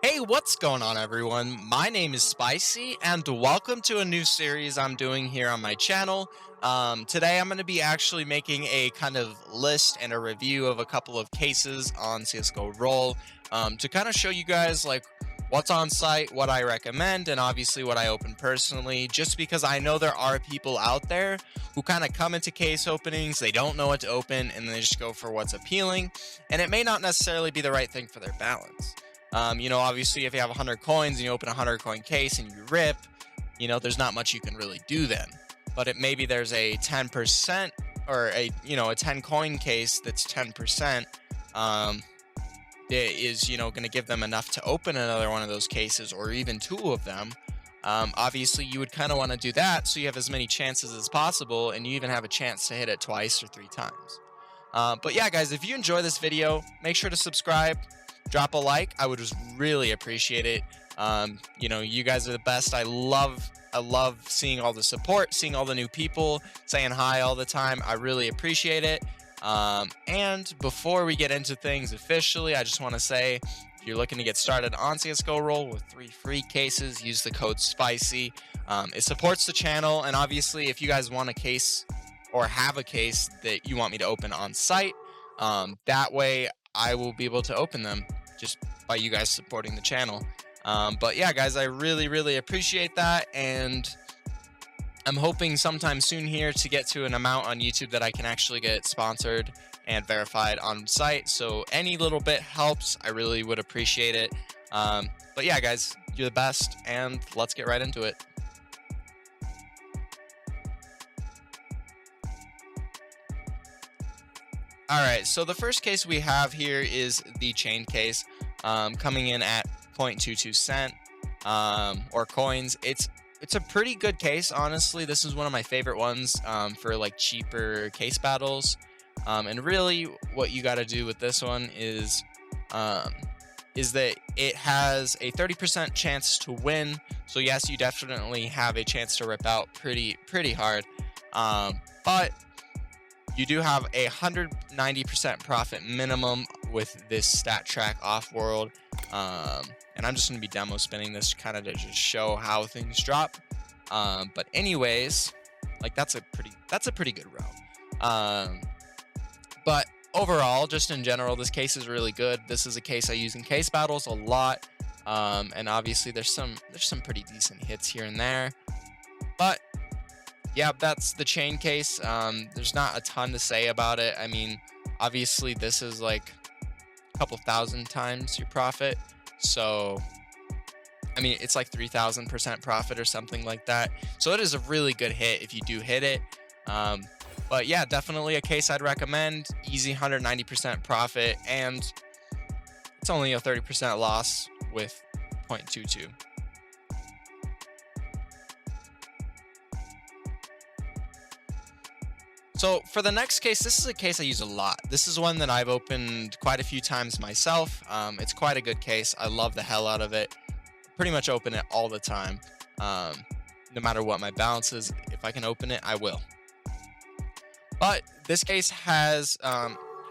Hey, what's going on, everyone? My name is Spicy, and welcome to a new series I'm doing here on my channel. Today, I'm going to be actually making a kind of list and a review of a couple of cases on CSGORoll to kind of show you guys like what's on site, what I recommend, and obviously what I open personally. Just because I know there are people out there who kind of come into case openings, they don't know what to open, and they just go for what's appealing, and it may not necessarily be the right thing for their balance. Obviously, if you have 100 coins and you open a 100 coin case and you rip, there's not much you can really do then. But maybe there's a 10% or a 10 coin case that's 10%. It is, going to give them enough to open another one of those cases or even two of them. Obviously, you would kind of want to do that so you have as many chances as possible and you even have a chance to hit it twice or three times. But yeah, guys, if you enjoy this video, make sure to subscribe. Drop a like. I would just really appreciate it. You guys are the best. I love seeing all the support, seeing all the new people saying hi all the time. I really appreciate it. And before we get into things officially, I just want to say, if you're looking to get started on CSGORoll with 3 free cases, use the code SPICY. It supports the channel, and obviously, if you guys want a case or have a case that you want me to open on site, that way I will be able to open them just by you guys supporting the channel. But yeah, guys, I really appreciate that, and I'm hoping sometime soon here to get to an amount on YouTube that I can actually get sponsored and verified on site. So any little bit helps. I really would appreciate it. But yeah, guys, you're the best, and let's get right into it. Alright, so the first case we have here is the chain case, coming in at 0.22 cent or coins. It's a pretty good case, honestly. This is one of my favorite ones for like cheaper case battles. And really what you got to do with this one is that it has a 30% chance to win. So yes, you definitely have a chance to rip out pretty hard. But you do have a 190% profit minimum with this stat track off world. And I'm just going to be demo spinning this kind of to just show how things drop. But anyways, like that's a pretty good row. But overall, just in general, this case is really good. This is a case I use in case battles a lot. And obviously there's some pretty decent hits here and there. But yeah, that's the chain case. There's not a ton to say about it. I mean, obviously this is like a couple thousand times your profit. So, I mean, it's like 3,000% profit or something like that. So it is a really good hit if you do hit it. But yeah, definitely a case I'd recommend. Easy 190% profit, and it's only a 30% loss with 0.22. So for the next case, this is a case I use a lot. This is one that I've opened quite a few times myself. It's quite a good case. I love the hell out of it. Pretty much open it all the time. No matter what my balance is, if I can open it, I will. But this case has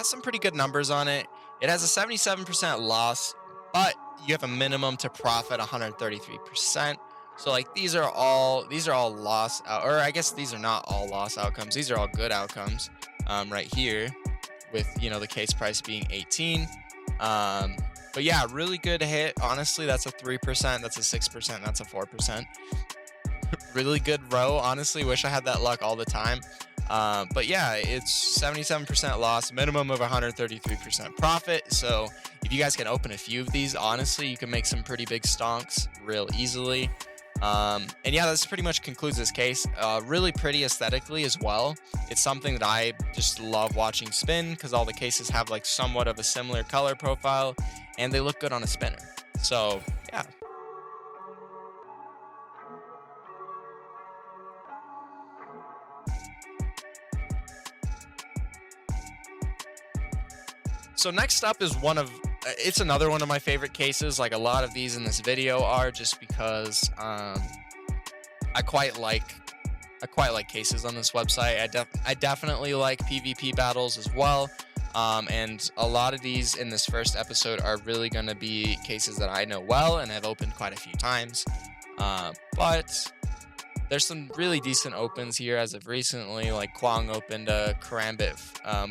some pretty good numbers on it. It has a 77% loss, but you have a minimum to profit 133%. So like these are all loss or I guess these are not all loss outcomes. These are all good outcomes right here with the case price being 18. But yeah, really good hit. Honestly, that's a 3%, that's a 6%, that's a 4%. Really good row. Honestly, wish I had that luck all the time. But yeah, it's 77% loss, minimum of 133% profit. So if you guys can open a few of these, honestly, you can make some pretty big stonks real easily. And yeah, this pretty much concludes this case. Really pretty aesthetically as well. It's something that I just love watching spin because all the cases have like somewhat of a similar color profile and they look good on a spinner. So yeah. So next up is it's another one of my favorite cases. Like a lot of these in this video are, just because I quite like cases on this website. I definitely like PvP battles as well. And a lot of these in this first episode are really going to be cases that I know well and have opened quite a few times. But there's some really decent opens here as of recently, like Kwong opened a Karambit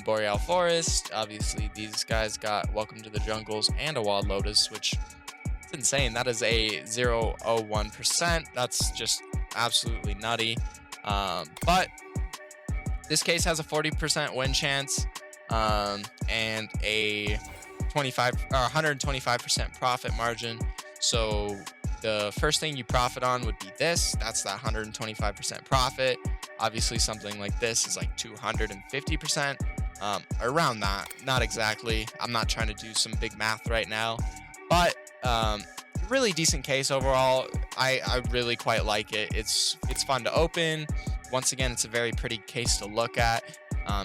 Boreal Forest. Obviously, these guys got Welcome to the Jungles and a Wild Lotus, which is insane. That is a 0.01%. That's just absolutely nutty. But this case has a 40% win chance and a 125% profit margin. So the first thing you profit on would be this. That's that 125% profit. Obviously, something like this is like 250%, around that. Not exactly. I'm not trying to do some big math right now, but really decent case overall. I really quite like it. It's fun to open. Once again, it's a very pretty case to look at.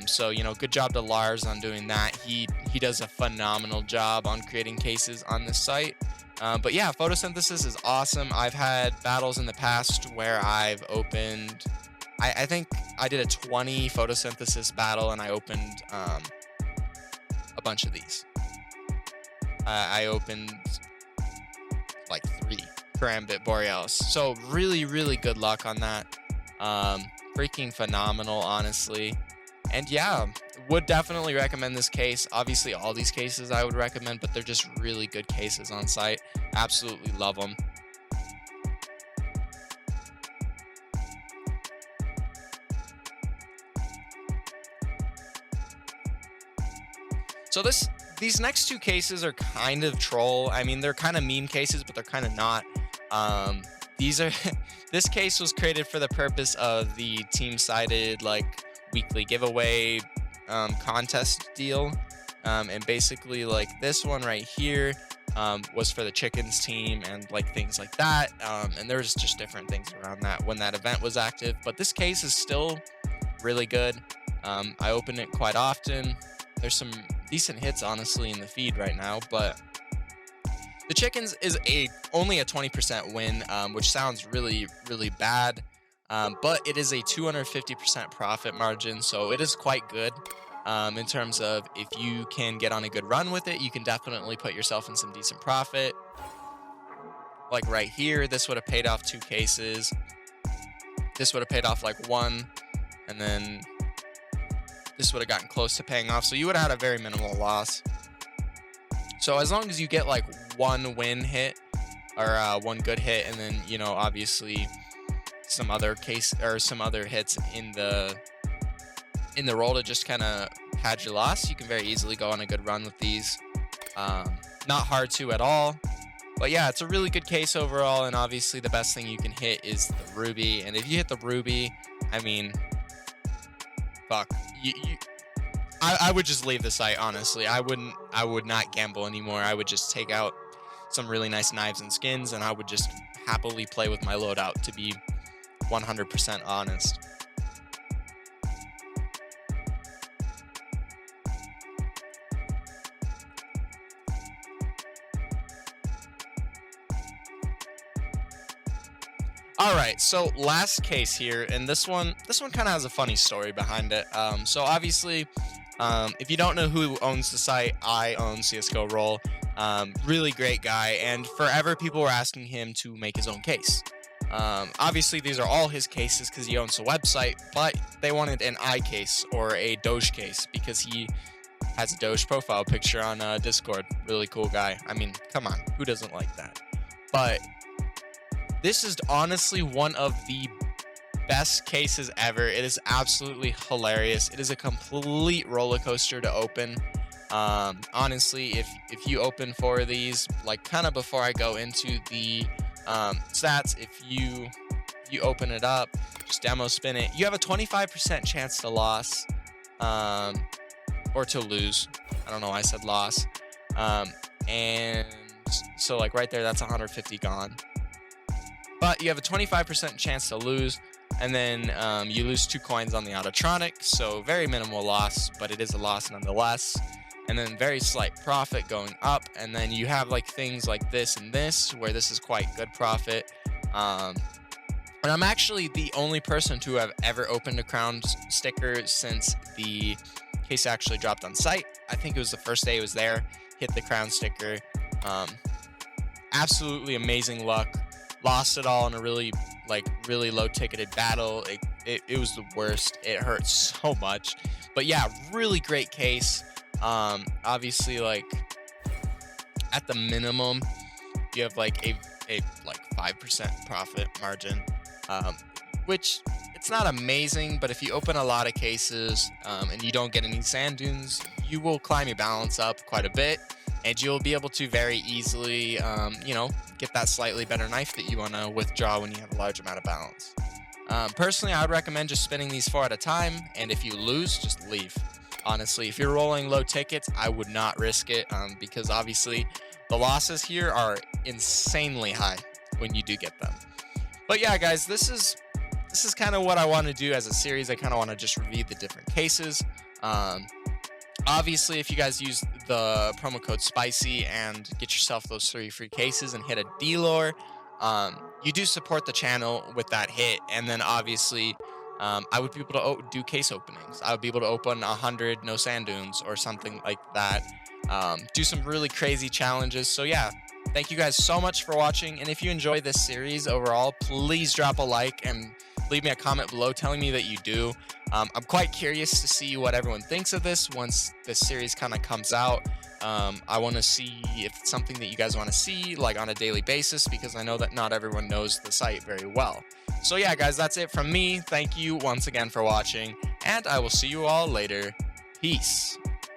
So, you know, good job to Lars on doing that. He does a phenomenal job on creating cases on this site. But yeah, photosynthesis is awesome. I've had battles in the past where I've opened, I think I did a 20 photosynthesis battle and I opened a bunch of these. I opened like 3 Karambit Borealis. So really, really good luck on that. Freaking phenomenal, honestly. And yeah, would definitely recommend this case. Obviously, all these cases I would recommend, but they're just really good cases on site. Absolutely love them. So these next 2 cases are kind of troll. I mean, they're kind of meme cases, but they're kind of not. This case was created for the purpose of the team-sided like weekly giveaway contest deal, and basically like this one right here was for the chickens team and like things like that, and there's just different things around that when that event was active. But this case is still really good. I open it quite often. There's some decent hits honestly in the feed right now, but the chickens is only a 20% win, which sounds really, really bad. But it is a 250% profit margin, so it is quite good. In terms of if you can get on a good run with it, you can definitely put yourself in some decent profit. Like right here, this would have paid off 2 cases. This would have paid off like 1, and then this would have gotten close to paying off. So you would have had a very minimal loss. So as long as you get like 1 win hit or 1 good hit, and then, you know, obviously some other case or some other hits in the roll to just kind of pad your loss, you can very easily go on a good run with these. Not hard to at all, but yeah, it's a really good case overall. And obviously the best thing you can hit is the ruby, and if you hit the ruby, I mean, fuck, I would just leave the site, honestly. I would not gamble anymore. I would just take out some really nice knives and skins, and I would just happily play with my loadout, to be 100% honest. All right, so last case here, and this one kind of has a funny story behind it. So obviously, if you don't know who owns the site, I own CSGORoll. Really great guy, and forever people were asking him to make his own case. Obviously, these are all his cases because he owns the website, but they wanted an I case or a Doge case because he has a Doge profile picture on Discord. Really cool guy. I mean, come on, who doesn't like that? But this is honestly one of the best cases ever. It is absolutely hilarious. It is a complete roller coaster to open. Honestly, if you open 4 of these, like kind of before I go into the stats, if you open it up, just demo spin it, you have a 25% chance to loss, or to lose. I don't know why I said loss. And so like right there, that's 150 gone. But you have a 25% chance to lose, and then you lose 2 coins on the autotronic, so very minimal loss, but it is a loss nonetheless. And then very slight profit going up, and then you have like things like this and this, where this is quite good profit. And I'm actually the only person to have ever opened a crown sticker since the case actually dropped on site. I think it was the first day it was there. Hit the crown sticker. Absolutely amazing luck. Lost it all in a really low ticketed battle. It was the worst. It hurt so much. But yeah, really great case. Obviously, like, at the minimum, you have like a 5% profit margin, which it's not amazing, but if you open a lot of cases and you don't get any sand dunes, you will climb your balance up quite a bit, and you'll be able to very easily, get that slightly better knife that you want to withdraw when you have a large amount of balance. Personally, I would recommend just spinning these 4 at a time, and if you lose, just leave. Honestly, if you're rolling low tickets, I would not risk it, because obviously the losses here are insanely high when you do get them. But yeah, guys, this is kind of what I want to do as a series. I kind of want to just review the different cases. Obviously, if you guys use the promo code SPICY and get yourself those 3 free cases and hit a D-lore, you do support the channel with that hit. And then obviously, I would be able to do case openings. I would be able to open 100 no sand dunes or something like that. Do some really crazy challenges. So yeah, thank you guys so much for watching. And if you enjoy this series overall, please drop a like and leave me a comment below telling me that you do. I'm quite curious to see what everyone thinks of this once this series kind of comes out. I want to see if it's something that you guys want to see like on a daily basis, because I know that not everyone knows the site very well. So yeah, guys, that's it from me. Thank you once again for watching, and I will see you all later. Peace.